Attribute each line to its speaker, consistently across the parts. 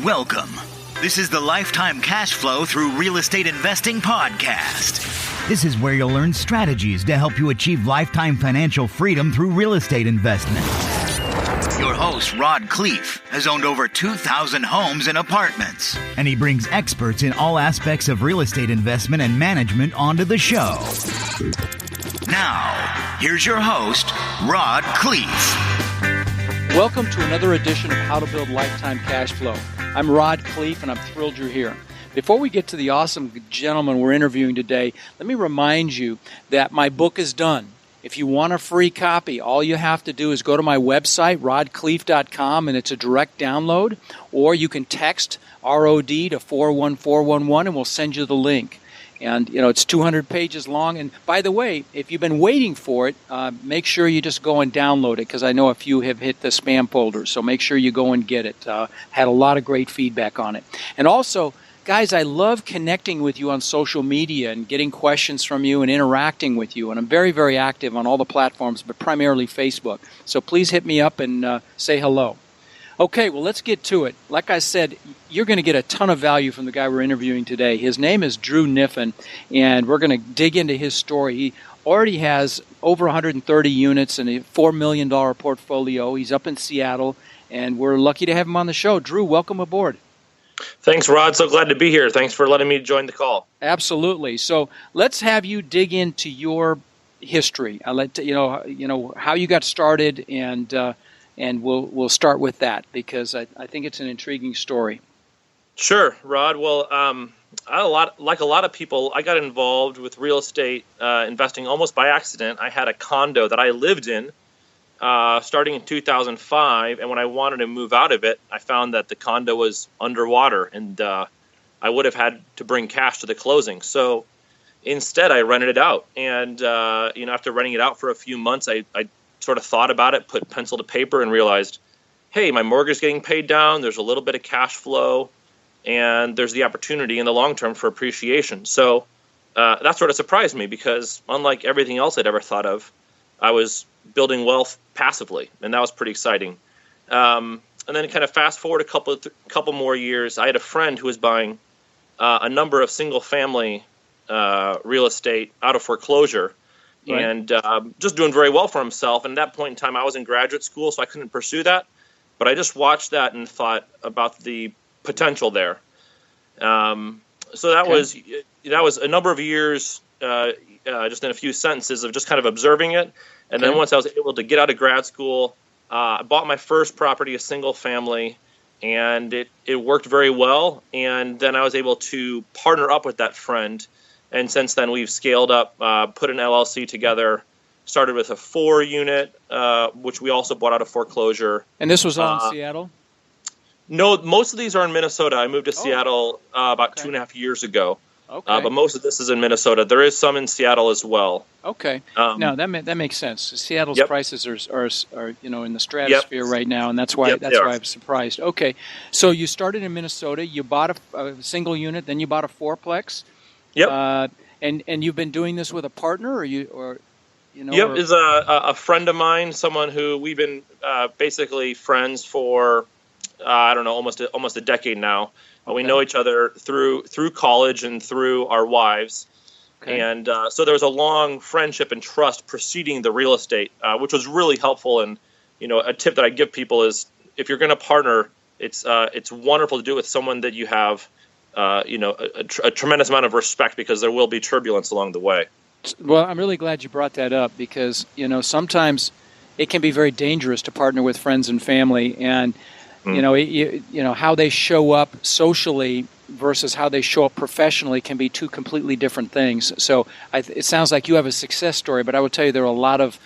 Speaker 1: Welcome. This is the Lifetime Cash Flow Through Real Estate Investing podcast. This is where you'll learn strategies to help you achieve lifetime financial freedom through real estate investment. Your host, Rod Kniffin, has owned over 2,000 homes and apartments, and he brings experts in all aspects of real estate investment and management onto the show. Now, here's your host, Rod Kniffin.
Speaker 2: Welcome to another edition of How to Build Lifetime Cash Flow. I'm Rod Kniffin, and I'm thrilled you're here. Before we get to the awesome gentleman we're interviewing today, let me remind you that my book is done. If you want a free copy, all you have to do is go to my website, rodcliff.com, and it's a direct download, or you can text ROD to 41411, and we'll send you the link. And, it's 200 pages long. And by the way, if you've been waiting for it, make sure you just go and download it, because I know a few have hit the spam folder. So make sure you go and get it. Had a lot of great feedback on it. And also, guys, I love connecting with you on social media and getting questions from you and interacting with you. And I'm very, very active on all the platforms, but primarily Facebook. So please hit me up and say hello. Okay, well, let's get to it. Like I said, you're going to get a ton of value from the guy we're interviewing today. His name is Andrew Kniffin, and we're going to dig into his story. He already has over 130 units and a $4 million portfolio. He's up in Seattle, and we're lucky to have him on the show. Drew, welcome aboard.
Speaker 3: Thanks, Rod. So glad to be here. Thanks for letting me join the call.
Speaker 2: Absolutely. So let's have you dig into your history. I'll let you know how you got started, and we'll start with that, because I think it's an intriguing story.
Speaker 3: Sure, Rod. Well, like a lot of people, I got involved with real estate investing almost by accident. I had a condo that I lived in starting in 2005, and when I wanted to move out of it, I found that the condo was underwater, and I would have had to bring cash to the closing. So instead, I rented it out, and after renting it out for a few months, I sort of thought about it, put pencil to paper, and realized, hey, my mortgage is getting paid down, there's a little bit of cash flow, and there's the opportunity in the long term for appreciation. So that sort of surprised me, because unlike everything else I'd ever thought of, I was building wealth passively, and that was pretty exciting. And then kind of fast forward a couple more years, I had a friend who was buying a number of single-family real estate out of foreclosure, right, and just doing very well for himself. And at that point in time, I was in graduate school, so I couldn't pursue that. But I just watched that and thought about the potential there. So that was a number of years, just in a few sentences of just kind of observing it. And then once I was able to get out of grad school, I bought my first property, a single family, and it worked very well. And then I was able to partner up with that friend. And since then, we've scaled up, put an LLC together, started with a 4-unit, which we also bought out of foreclosure.
Speaker 2: And this was all in Seattle?
Speaker 3: No, most of these are in Minnesota. I moved to Seattle about 2.5 years ago. Okay. But most of this is in Minnesota. There is some in Seattle as well.
Speaker 2: Okay. No, that makes sense. Seattle's prices are in the stratosphere right now, and that's why I'm surprised. Okay. So you started in Minnesota. You bought a single unit, then you bought a fourplex.
Speaker 3: Yep.
Speaker 2: And you've been doing this with a partner, Yep,
Speaker 3: is a friend of mine, someone who we've been basically friends for almost a decade now. We know each other through college and through our wives. Okay. And so there was a long friendship and trust preceding the real estate, which was really helpful. And a tip that I give people is, if you're going to partner, it's wonderful to do it with someone that you have a tremendous amount of respect, because there will be turbulence along the way.
Speaker 2: Well, I'm really glad you brought that up, because sometimes it can be very dangerous to partner with friends and family, and how they show up socially versus how they show up professionally can be two completely different things. So it sounds like you have a success story, but I would tell you there are a lot of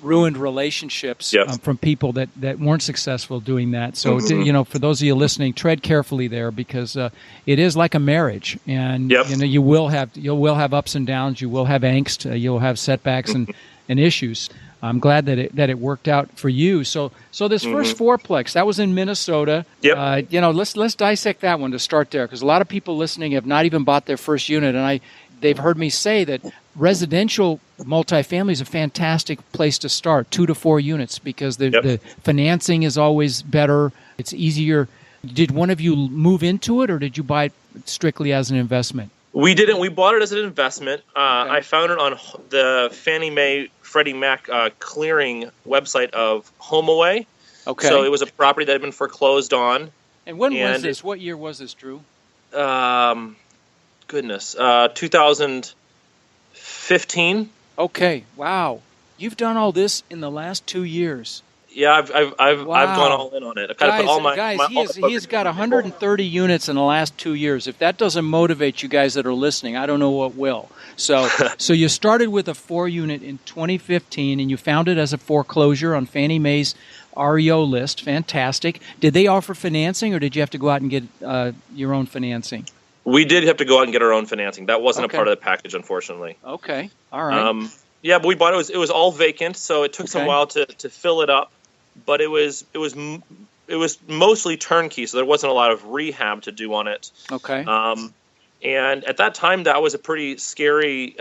Speaker 2: ruined relationships from people that weren't successful doing that. So, for those of you listening, tread carefully there, because it is like a marriage, and you will have ups and downs, you will have angst, you'll have setbacks and issues. I'm glad that it worked out for you. So this first fourplex, that was in Minnesota.
Speaker 3: Yep.
Speaker 2: Let's dissect that one to start there, because a lot of people listening have not even bought their first unit, and they've heard me say that residential multifamily is a fantastic place to start, 2 to 4 units, because the financing is always better. It's easier Did one of you move into it, or did you buy it strictly as an investment?
Speaker 3: We didn't. We bought it as an investment. I found it on the Fannie Mae Freddie Mac clearing website of HomeAway.
Speaker 2: Okay.
Speaker 3: So it was a property that had been foreclosed on.
Speaker 2: And when was this? What year was this, Drew?
Speaker 3: 2015.
Speaker 2: Okay. Wow. You've done all this in the last 2 years.
Speaker 3: Yeah, I've gone all in on it. I've kind of put all my
Speaker 2: he has got 130 units in the last 2 years. If that doesn't motivate you guys that are listening, I don't know what will. So you started with a 4-unit in 2015, and you found it as a foreclosure on Fannie Mae's REO list. Fantastic. Did they offer financing, or did you have to go out and get your own financing?
Speaker 3: We did have to go out and get our own financing. That wasn't a part of the package, unfortunately.
Speaker 2: Okay. All right.
Speaker 3: Yeah, but we bought it. It was all vacant, so it took some while to fill it up. But it was mostly turnkey, so there wasn't a lot of rehab to do on it.
Speaker 2: Okay.
Speaker 3: And at that time, that was a pretty scary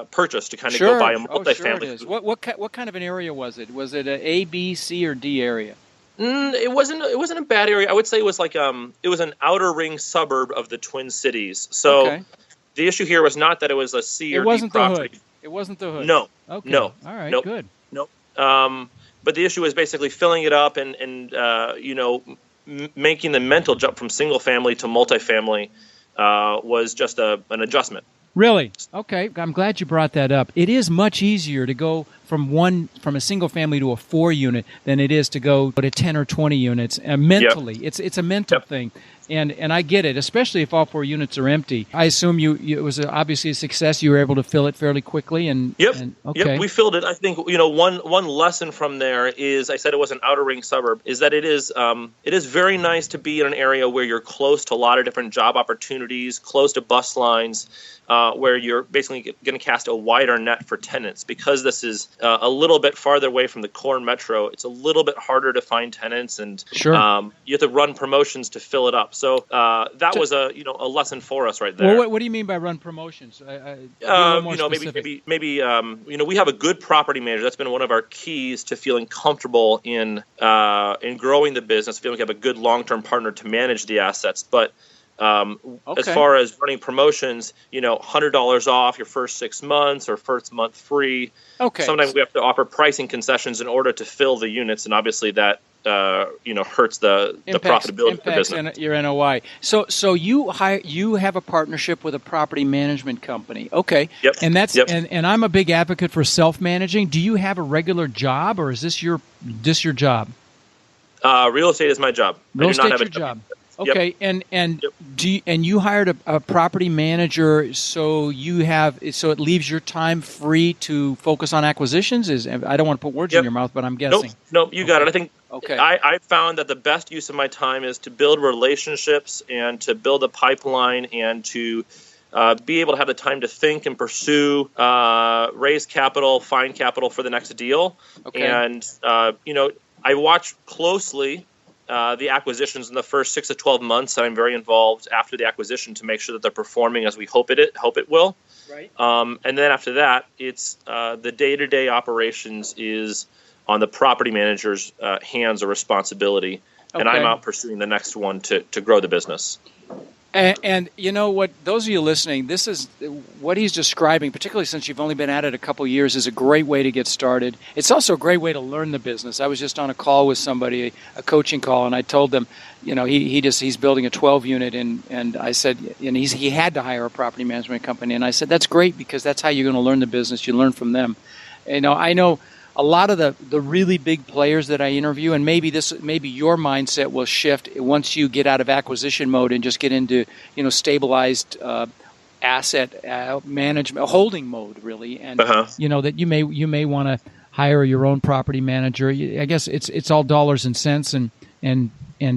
Speaker 3: purchase to kind of go buy a multifamily.
Speaker 2: Sure it is. What kind of an area was it? Was it an A, B, C, or D area?
Speaker 3: It wasn't a bad area. I would say it was like it was an outer ring suburb of the Twin Cities. So the issue here was not that it was a C or D property.
Speaker 2: It wasn't the hood.
Speaker 3: No.
Speaker 2: Okay.
Speaker 3: No.
Speaker 2: All right.
Speaker 3: Nope.
Speaker 2: Good.
Speaker 3: Nope. But the issue is basically filling it up and making the mental jump from single family to multifamily was just an adjustment.
Speaker 2: Really? Okay. I'm glad you brought that up. It is much easier to go from a single family to a 4-unit than it is to go to 10 or 20 units. Mentally, it's a mental thing. And I get it, especially if all 4 units are empty. I assume it was obviously a success. You were able to fill it fairly quickly.
Speaker 3: Yep, we filled it. I think one lesson from there is, I said it was an outer ring suburb, is that it is very nice to be in an area where you're close to a lot of different job opportunities, close to bus lines, where you're basically going to cast a wider net for tenants. Because this is a little bit farther away from the core metro, it's a little bit harder to find tenants, and you have to run promotions to fill it up. So that was a lesson for us right there.
Speaker 2: Well, what do you mean by run promotions?
Speaker 3: Maybe we have a good property manager. That's been one of our keys to feeling comfortable in growing the business. Feeling we have a good long-term partner to manage the assets, but. As far as running promotions, $100 off your first 6 months or first month free. Okay. Sometimes we have to offer pricing concessions in order to fill the units, and obviously that hurts the profitability of the business.
Speaker 2: Impacts your NOI. So you have a partnership with a property management company. Okay.
Speaker 3: Yep.
Speaker 2: And and I'm a big advocate for self-managing. Do you have a regular job, or is this your job?
Speaker 3: Real estate is my job.
Speaker 2: Real estate is your job. Okay, and you hired a property manager, so it leaves your time free to focus on acquisitions. I don't want to put words in your mouth, but I'm guessing.
Speaker 3: Nope, you got it. I think I found that the best use of my time is to build relationships and to build a pipeline and to be able to have the time to think and pursue, raise capital, find capital for the next deal. Okay. And I watch closely. The acquisitions in the first 6 to 12 months. I'm very involved after the acquisition to make sure that they're performing as we hope it will. Right. And then after that, it's the day-to-day operations is on the property manager's hands or responsibility, and I'm out pursuing the next one to grow the business.
Speaker 2: And you know what? Those of you listening, this is what he's describing, particularly since you've only been at it a couple of years, is a great way to get started. It's also a great way to learn the business. I was just on a call with somebody, a coaching call, and I told them, he's building a 12-unit, and I said, and he had to hire a property management company, and I said, that's great because that's how you're going to learn the business. You learn from them. I know a lot of the really big players that I interview, and maybe your mindset will shift once you get out of acquisition mode and just get into stabilized asset management, holding mode, really, and that you may want to hire your own property manager. I guess it's all dollars and cents and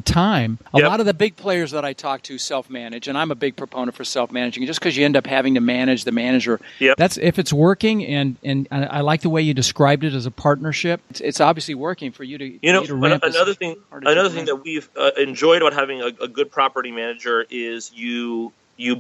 Speaker 2: time. A lot of the big players that I talk to self-manage, and I'm a big proponent for self-managing. Just because you end up having to manage the manager, that's if it's working. And I like the way you described it as a partnership. It's obviously working for you to ramp
Speaker 3: another thing that we've enjoyed about having a good property manager is you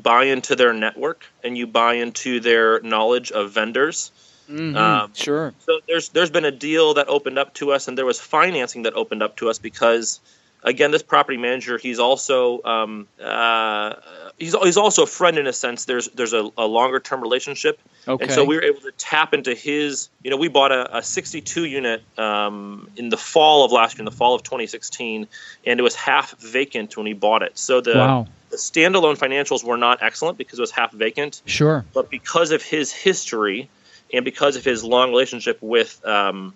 Speaker 3: buy into their network and you buy into their knowledge of vendors.
Speaker 2: Mm-hmm. Sure.
Speaker 3: So there's been a deal that opened up to us, and there was financing that opened up to us because again, this property manager, he's also he's also a friend in a sense. There's a longer term relationship,
Speaker 2: Okay.
Speaker 3: and so we were able to tap into his. We bought a 62 unit in the fall of last year, in the fall of 2016, and it was half vacant when we bought it. So the standalone financials were not excellent because it was half vacant.
Speaker 2: Sure.
Speaker 3: But because of his history and because of his long relationship with a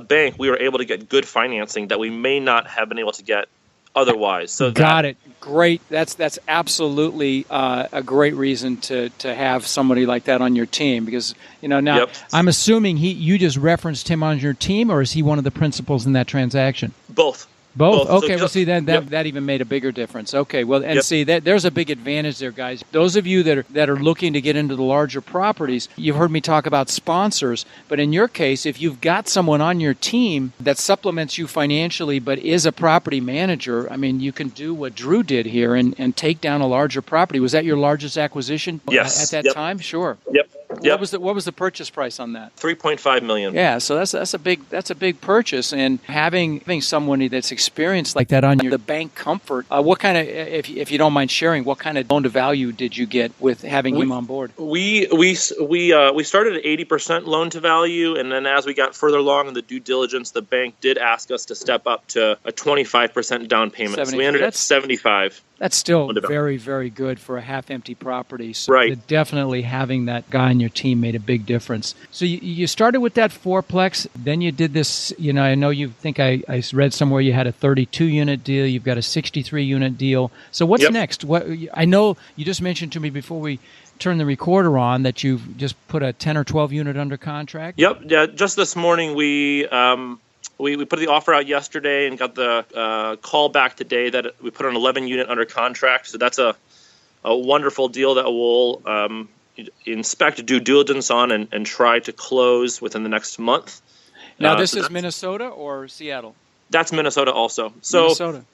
Speaker 3: bank, we were able to get good financing that we may not have been able to get otherwise. So
Speaker 2: Got it. Great. That's absolutely a great reason to have somebody like that on your team, because now
Speaker 3: Yep.
Speaker 2: I'm assuming you just referenced him on your team, or is he one of the principals in that transaction?
Speaker 3: Both.
Speaker 2: Both.
Speaker 3: So
Speaker 2: Okay. Well, see, that even made a bigger difference. Okay. Well, and see, there's a big advantage there, guys. Those of you that are looking to get into the larger properties, you've heard me talk about sponsors, but in your case, if you've got someone on your team that supplements you financially, but is a property manager, I mean, you can do what Drew did here and take down a larger property. Was that your largest acquisition?
Speaker 3: Yes.
Speaker 2: At that time? Sure.
Speaker 3: Yep.
Speaker 2: What was the purchase price on that?
Speaker 3: $3.5 million.
Speaker 2: Yeah, so that's a big purchase, and having someone that's experienced like that on the bank comfort. What kind of, if you don't mind sharing, what kind of loan to value did you get with having him on board?
Speaker 3: We started at 80% loan to value, and then as we got further along in the due diligence, the bank did ask us to step up to a 25% down payment. So we ended at 75.
Speaker 2: That's still very, very good for a half-empty property. So
Speaker 3: right.
Speaker 2: Definitely having that guy on your team made a big difference. So you started with that fourplex, then you did this, I know you think I read somewhere you had a 32-unit deal, you've got a 63-unit deal. So what's next? I know you just mentioned to me before we turn the recorder on that you've just put a 10 or 12 unit under contract?
Speaker 3: Yep. Yeah, just this morning we put the offer out yesterday and got the call back today that we put an 11 unit under contract. So that's a wonderful deal that we'll inspect due diligence on and try to close within the next month.
Speaker 2: Now, this is Minnesota or Seattle?
Speaker 3: That's Minnesota also. So,
Speaker 2: Minnesota.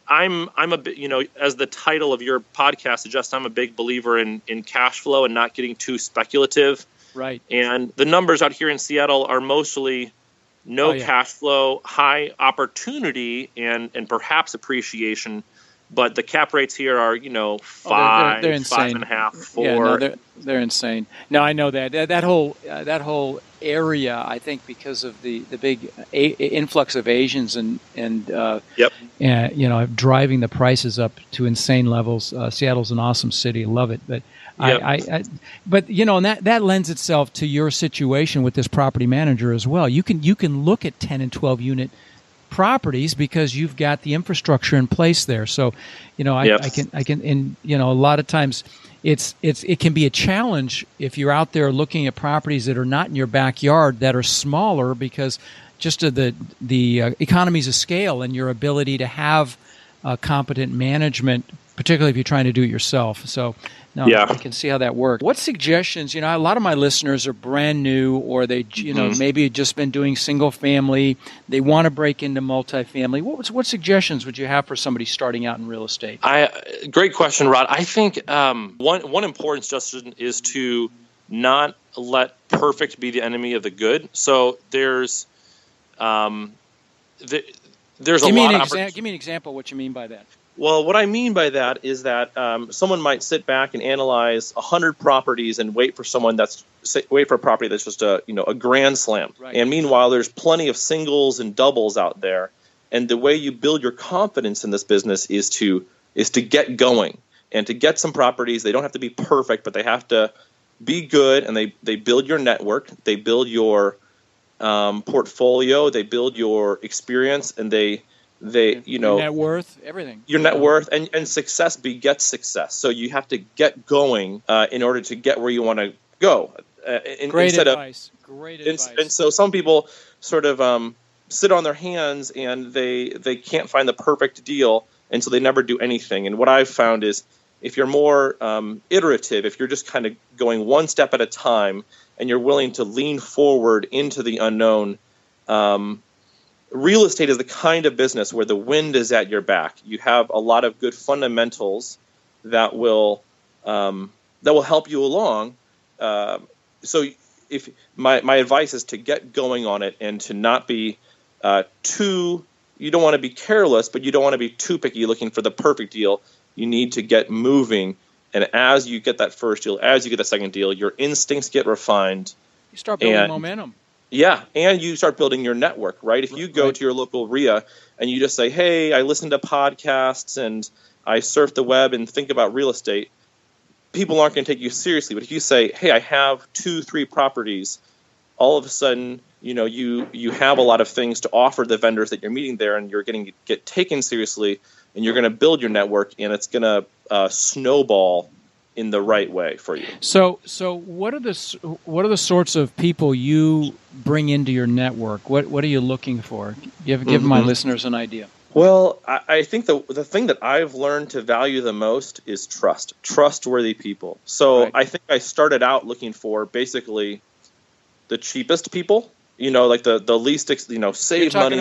Speaker 3: I'm a bit, as the title of your podcast suggests, I'm a big believer in cash flow and not getting too speculative.
Speaker 2: Right.
Speaker 3: And the numbers out here in Seattle are mostly cash flow, high opportunity, and perhaps appreciation. But the cap rates here are, 5,
Speaker 2: they're insane.
Speaker 3: 5.5, 4.
Speaker 2: Yeah, no, they're insane. No, I know that whole area. I think because of the big influx of Asians and driving the prices up to insane levels. Seattle's an awesome city. Love it, but.
Speaker 3: Yep.
Speaker 2: But and that lends itself to your situation with this property manager as well. You can look at 10 and 12 unit properties because you've got the infrastructure in place there. So, I can, and a lot of times it can be a challenge if you're out there looking at properties that are not in your backyard that are smaller because just of the economies of scale and your ability to have competent management, particularly if you're trying to do it yourself. So. No, I can see how that works. What suggestions, a lot of my listeners are brand new or they, maybe just been doing single family. They want to break into multifamily. What suggestions would you have for somebody starting out in real estate?
Speaker 3: Great question, Rod. I think one important suggestion is to not let perfect be the enemy of the good. So there's a lot of
Speaker 2: Give me an example of what you mean by that.
Speaker 3: Well, what I mean by that is that someone might sit back and analyze 100 properties and wait for a property that's just a grand slam.
Speaker 2: Right.
Speaker 3: And meanwhile, there's plenty of singles and doubles out there. And the way you build your confidence in this business is to get going and to get some properties. They don't have to be perfect, but they have to be good. And they build your network, they build your portfolio, they build your experience, and your
Speaker 2: net worth, everything.
Speaker 3: Your net worth and success begets success. So you have to get going in order to get where you want to go.
Speaker 2: Great advice.
Speaker 3: And so some people sort of sit on their hands and they can't find the perfect deal, and so they never do anything. And what I've found is if you're more iterative, if you're just kind of going one step at a time and you're willing to lean forward into the unknown, real estate is the kind of business where the wind is at your back. You have a lot of good fundamentals that will help you along. So if my advice is to get going on it and to not be too to be careless, but you don't want to be too picky looking for the perfect deal. You need to get moving. And as you get that first deal, as you get the second deal, your instincts get refined.
Speaker 2: You start building momentum.
Speaker 3: Yeah, and you start building your network, right? If you go to your local RIA and you just say, hey, I listen to podcasts and I surf the web and think about real estate, people aren't going to take you seriously. But if you say, hey, I have 2-3 properties, all of a sudden, you have a lot of things to offer the vendors that you're meeting there, and you're going to get taken seriously, and you're going to build your network, and it's going to snowball in the right way for you.
Speaker 2: So what are the sorts of people you bring into your network? What are you looking for? Give my listeners an idea.
Speaker 3: Well, I think the thing that I've learned to value the most is trustworthy people. So right. I think I started out looking for basically the cheapest people, like the least, save money.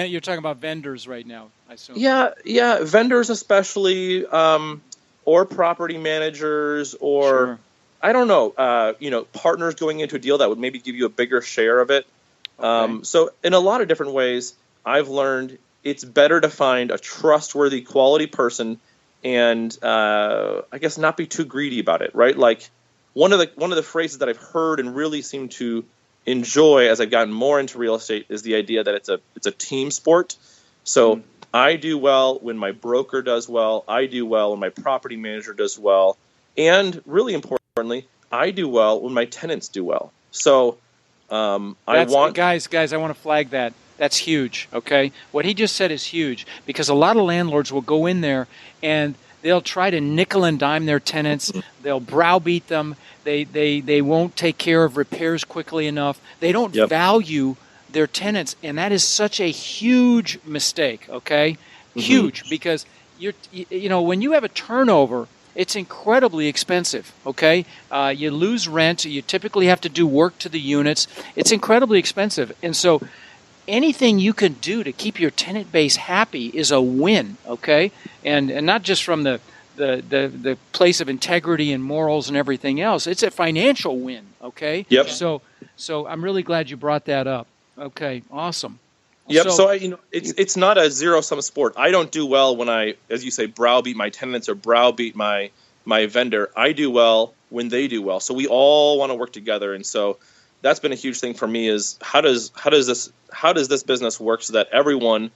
Speaker 2: You're talking about vendors right now, I assume.
Speaker 3: Yeah, vendors especially, or property managers, or sure. I don't know, partners going into a deal that would maybe give you a bigger share of it. Okay. So in a lot of different ways, I've learned it's better to find a trustworthy, quality person, and I guess not be too greedy about it, right? Like one of the phrases that I've heard and really seem to enjoy as I've gotten more into real estate is the idea that it's a team sport. So I do well when my broker does well. I do well when my property manager does well, and really importantly, I do well when my tenants do well. So guys,
Speaker 2: I want to flag that. That's huge, okay? What he just said is huge, because a lot of landlords will go in there and they'll try to nickel and dime their tenants. They'll browbeat them. They won't take care of repairs quickly enough. They don't value their tenants, and that is such a huge mistake, okay? Huge, because when you have a turnover, it's incredibly expensive, okay? You lose rent. You typically have to do work to the units. It's incredibly expensive, and so anything you can do to keep your tenant base happy is a win, okay? And not just from the place of integrity and morals and everything else. It's a financial win, okay?
Speaker 3: Yep.
Speaker 2: So I'm really glad you brought that up. Okay, awesome.
Speaker 3: Yep. So it's not a zero-sum sport. I don't do well when I, as you say, browbeat my tenants or browbeat my vendor. I do well when they do well. So we all want to work together, and so that's been a huge thing for me. Is how does this business work so that everyone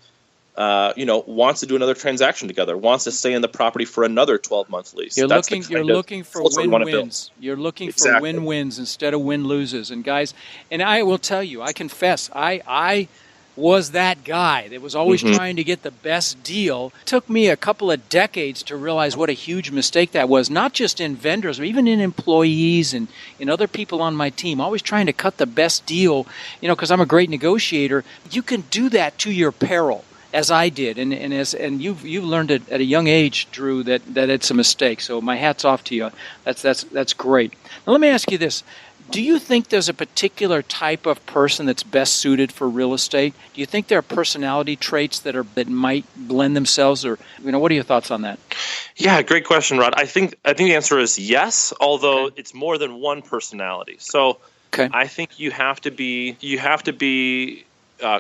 Speaker 3: wants to do another transaction together, wants to stay in the property for another 12-month lease.
Speaker 2: You're looking for win-wins. You're looking for win-wins instead of win-loses. And guys, and I will tell you, I confess, I was that guy that was always trying to get the best deal. It took me a couple of decades to realize what a huge mistake that was, not just in vendors, but even in employees and in other people on my team, always trying to cut the best deal, because I'm a great negotiator. You can do that to your peril, as I did, and you've learned it at a young age, Drew, that it's a mistake. So my hat's off to you. That's great. Now let me ask you this: do you think there's a particular type of person that's best suited for real estate? Do you think there are personality traits that might blend themselves, or what are your thoughts on that?
Speaker 3: Yeah, great question, Rod. I think the answer is yes, although it's more than one personality. So I think you have to be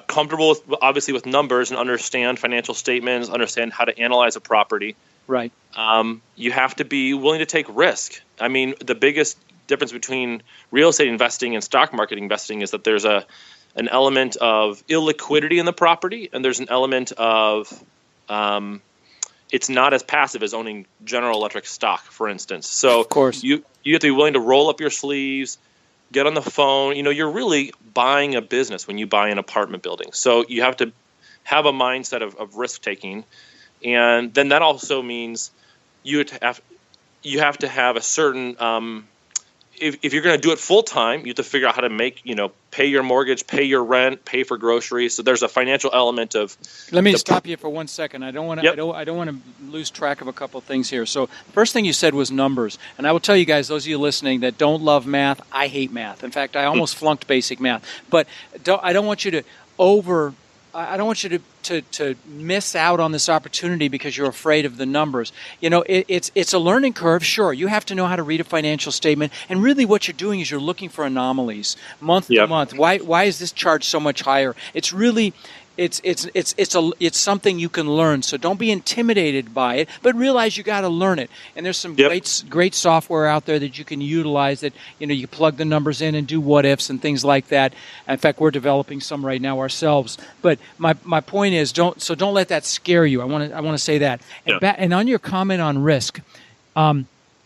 Speaker 3: comfortable with numbers and understand financial statements, understand how to analyze a property.
Speaker 2: Right.
Speaker 3: You have to be willing to take risk. I mean, the biggest difference between real estate investing and stock market investing is that there's an element of illiquidity in the property, and there's an element of it's not as passive as owning General Electric stock, for instance. So
Speaker 2: of course
Speaker 3: you have to be willing to roll up your sleeves, get on the phone. You're really buying a business when you buy an apartment building. So you have to have a mindset of risk taking, and then that also means you have to have a certain. If you're going to do it full time, you have to figure out how to pay your mortgage, pay your rent, pay for groceries. So there's a financial element of.
Speaker 2: Let me stop you for 1 second. I don't want to. Yep. I don't want to lose track of a couple of things here. So first thing you said was numbers, and I will tell you guys, those of you listening that don't love math, I hate math. In fact, I almost flunked basic math. But I don't want you to I don't want you to miss out on this opportunity because you're afraid of the numbers. It's a learning curve, sure. You have to know how to read a financial statement, and really what you're doing is you're looking for anomalies month to month. Why is this charge so much higher? It's really it's something you can learn. So don't be intimidated by it, but realize you got to learn it. And there's some great software out there that you can utilize. That you plug the numbers in and do what ifs and things like that. In fact, we're developing some right now ourselves. But my point is, don't let that scare you. I want to say that. And on your comment on risk.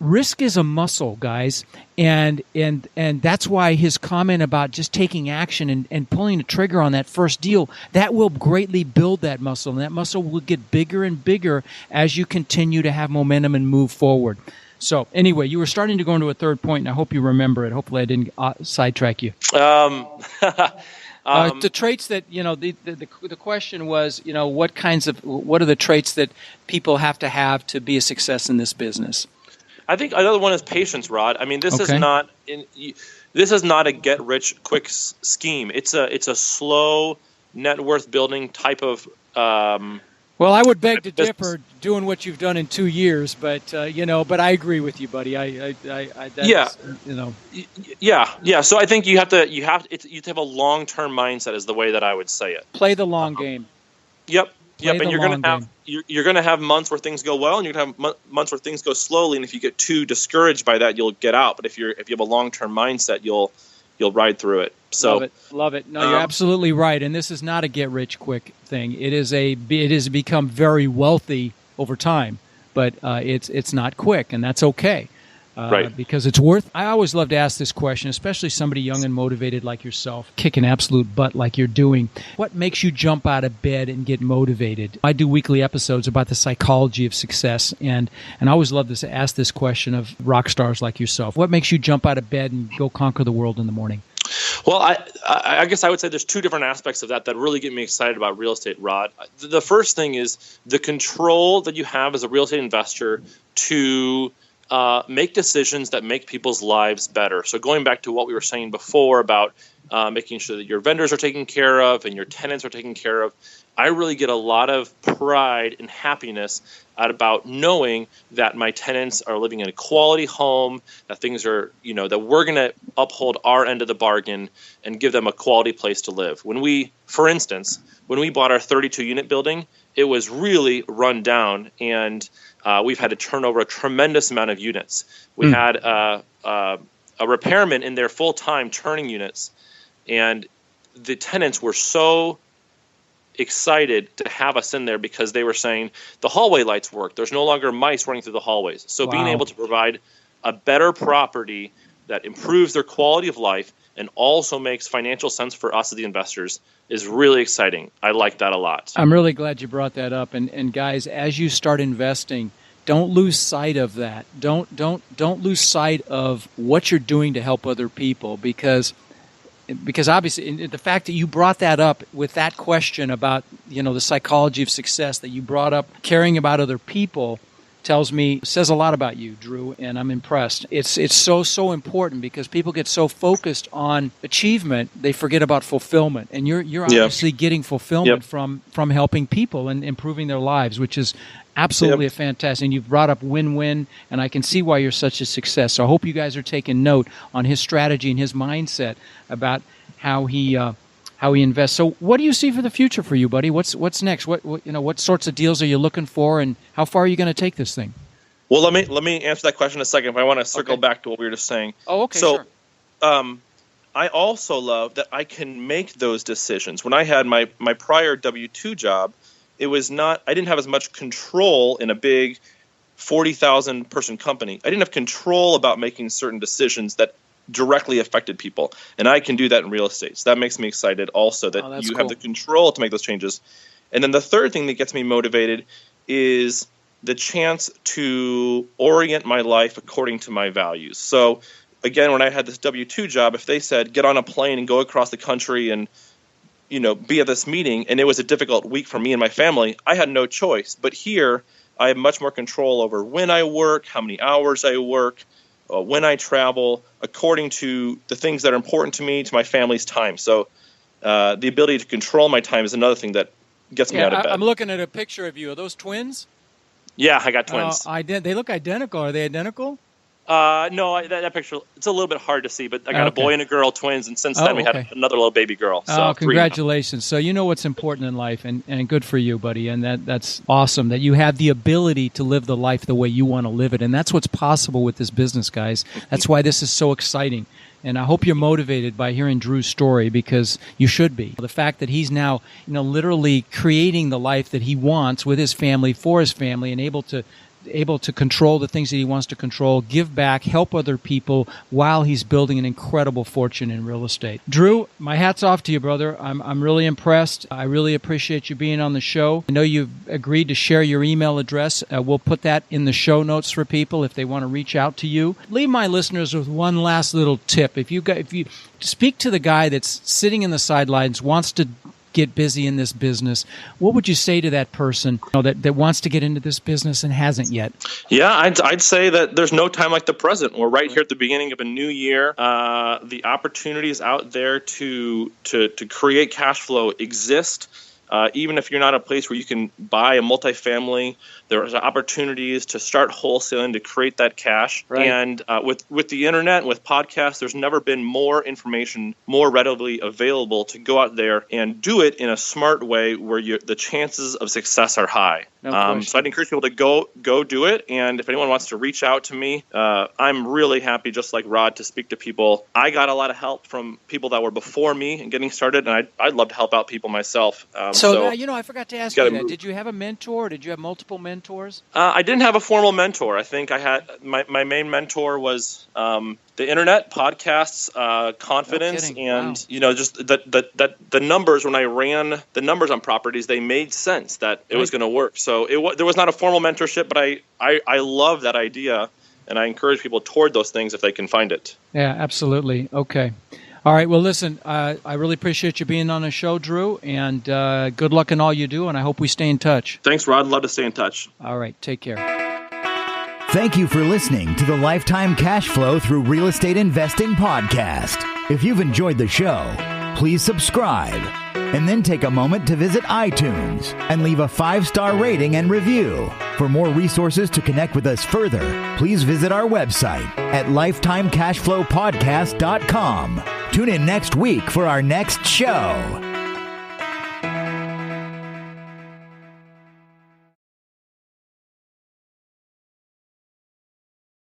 Speaker 2: Risk is a muscle, guys, and that's why his comment about just taking action and pulling the trigger on that first deal, that will greatly build that muscle, and that muscle will get bigger and bigger as you continue to have momentum and move forward. So anyway, you were starting to go into a third point, and I hope you remember it. Hopefully I didn't sidetrack you. The traits that, the question was, what are the traits that people have to be a success in this business?
Speaker 3: I think another one is patience, Rod. I mean, this is not a get rich quick scheme. It's a slow net worth building type of.
Speaker 2: Well, I would beg to differ doing what you've done in 2 years, but but I agree with you, buddy.
Speaker 3: Yeah. So I think you have to have a long-term mindset, is the way that I would say it.
Speaker 2: Play the long game.
Speaker 3: Yep. And you're gonna have months where things go well, and you're gonna have months where things go slowly. And if you get too discouraged by that, you'll get out. But if you have a long-term mindset, you'll ride through it. So
Speaker 2: love it. No, you're absolutely right. And this is not a get rich quick thing. It is become very wealthy over time, but it's not quick, and that's okay.
Speaker 3: Right.
Speaker 2: Because it's worth. I always love to ask this question, especially somebody young and motivated like yourself, kicking absolute butt like you're doing. What makes you jump out of bed and get motivated? I do weekly episodes about the psychology of success, and I always love to ask this question of rock stars like yourself. What makes you jump out of bed and go conquer the world in the morning?
Speaker 3: Well, I guess I would say there's two different aspects of that really get me excited about real estate, Rod. The first thing is the control that you have as a real estate investor to make decisions that make people's lives better. So going back to what we were saying before about making sure that your vendors are taken care of and your tenants are taken care of, I really get a lot of pride and happiness about knowing that my tenants are living in a quality home, that things are, that we're going to uphold our end of the bargain and give them a quality place to live. For instance, when we bought our 32-unit building, it was really run down, and we've had to turn over a tremendous amount of units. We had a repairman in there full-time turning units, and the tenants were so excited to have us in there because they were saying the hallway lights work. There's no longer mice running through the hallways. So being able to provide a better property that improves their quality of life and also makes financial sense for us as the investors is really exciting. I like that a lot.
Speaker 2: I'm really glad you brought that up. And guys, as you start investing, don't lose sight of that. Don't lose sight of what you're doing to help other people, because obviously the fact that you brought that up with that question about, the psychology of success, that you brought up caring about other people, says a lot about you, Drew, and I'm impressed. It's so important, because people get so focused on achievement, they forget about fulfillment. And you're obviously getting fulfillment from helping people and improving their lives, which is absolutely a fantastic. And you've brought up win-win, and I can see why you're such a success. So I hope you guys are taking note on his strategy and his mindset about how he invests. So what do you see for the future for you, buddy? What's next? What sorts of deals are you looking for, and how far are you going to take this thing?
Speaker 3: Well, let me answer that question in a second. If I want to circle back to what we were just saying.
Speaker 2: Oh, okay.
Speaker 3: So,
Speaker 2: sure.
Speaker 3: I also love that I can make those decisions. When I had my prior W-2 job, I didn't have as much control in a big 40,000 person company. I didn't have control about making certain decisions that directly affected people. And I can do that in real estate. So that makes me excited also that you have the control to make those changes. And then the third thing that gets me motivated is the chance to orient my life according to my values. So again, when I had this W-2 job, if they said, get on a plane and go across the country and be at this meeting, and it was a difficult week for me and my family, I had no choice. But here, I have much more control over when I work, how many hours I work, when I travel, according to the things that are important to me, to my family's time. So the ability to control my time is another thing that gets me out of bed.
Speaker 2: I'm looking at a picture of you. Are those twins?
Speaker 3: Yeah, I got twins.
Speaker 2: They look identical. Are they identical?
Speaker 3: No, that picture, it's a little bit hard to see, but I got a boy and a girl, twins, and since then we had another little baby girl. So
Speaker 2: congratulations. So you know what's important in life, and good for you, buddy. And that's awesome that you have the ability to live the life the way you want to live it. And that's what's possible with this business, guys. That's why this is so exciting. And I hope you're motivated by hearing Drew's story, because you should be. The fact that he's now, literally creating the life that he wants with his family, for his family, and able to control the things that he wants to control, give back, help other people while he's building an incredible fortune in real estate. Drew, my hat's off to you, brother. I'm really impressed. I really appreciate you being on the show. I know you've agreed to share your email address. We'll put that in the show notes for people if they want to reach out to you. Leave my listeners with one last little tip. If you speak to the guy that's sitting in the sidelines, wants to get busy in this business, what would you say to that person that wants to get into this business and hasn't yet?
Speaker 3: Yeah, I'd say that there's no time like the present. We're right here at the beginning of a new year. The opportunities out there to create cash flow exist. Even if you're not a place where you can buy a multifamily, there's opportunities to start wholesaling to create that cash. Right. And with the internet and with podcasts, there's never been more information more readily available to go out there and do it in a smart way where the chances of success are high. So I'd encourage people to go do it. And if anyone wants to reach out to me, I'm really happy, just like Rod, to speak to people. I got a lot of help from people that were before me and getting started, and I'd love to help out people myself.
Speaker 2: So I forgot to ask you that. Did you have a mentor? Did you have multiple mentors?
Speaker 3: I didn't have a formal mentor. I think I had my main mentor was the internet, podcasts, confidence, and just the numbers. When I ran the numbers on properties, they made sense that it was going to work. So there was not a formal mentorship, but I love that idea, and I encourage people toward those things if they can find it.
Speaker 2: Yeah, absolutely. Okay. All right. Well, listen, I really appreciate you being on the show, Drew, and good luck in all you do, and I hope we stay in touch.
Speaker 3: Thanks, Rod. Love to stay in touch.
Speaker 2: All right. Take care.
Speaker 1: Thank you for listening to the Lifetime Cash Flow Through Real Estate Investing podcast. If you've enjoyed the show, please subscribe and then take a moment to visit iTunes and leave a 5-star rating and review. For more resources to connect with us further, please visit our website at lifetimecashflowpodcast.com. Tune in next week for our next show.